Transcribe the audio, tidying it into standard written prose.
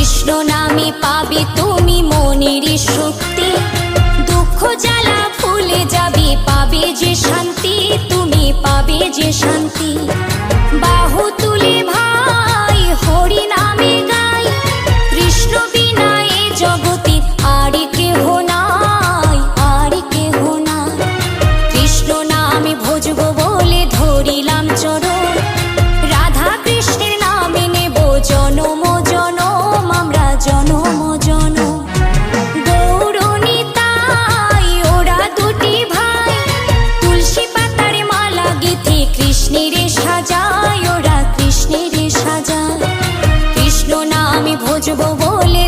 কৃষ্ণ নামে পাবে তুমি মনের শক্তি, দুঃখ জ্বালা ভুলে যাবে, পাবে যে শান্তি, তুমি পাবে যে শান্তি। বাহু তুলে ভাই হরি নামে গাই, কৃষ্ণ বিনা এ জগতে আর কেহ নাই, আর কেহ নাই। কৃষ্ণ নামে ভজব বলে ধরিলাম চরণ, রাধা কৃষ্ণের নামে নেব জনম জনম, আমরা জনম জনম। গৌরনিতাই ওরা দুটি ভাই, তুলসী পাতার মালা গেঁথে কৃষ্ণের সাজায়, ওরা কৃষ্ণের সাজায়। কৃষ্ণ নামে ভজব বলে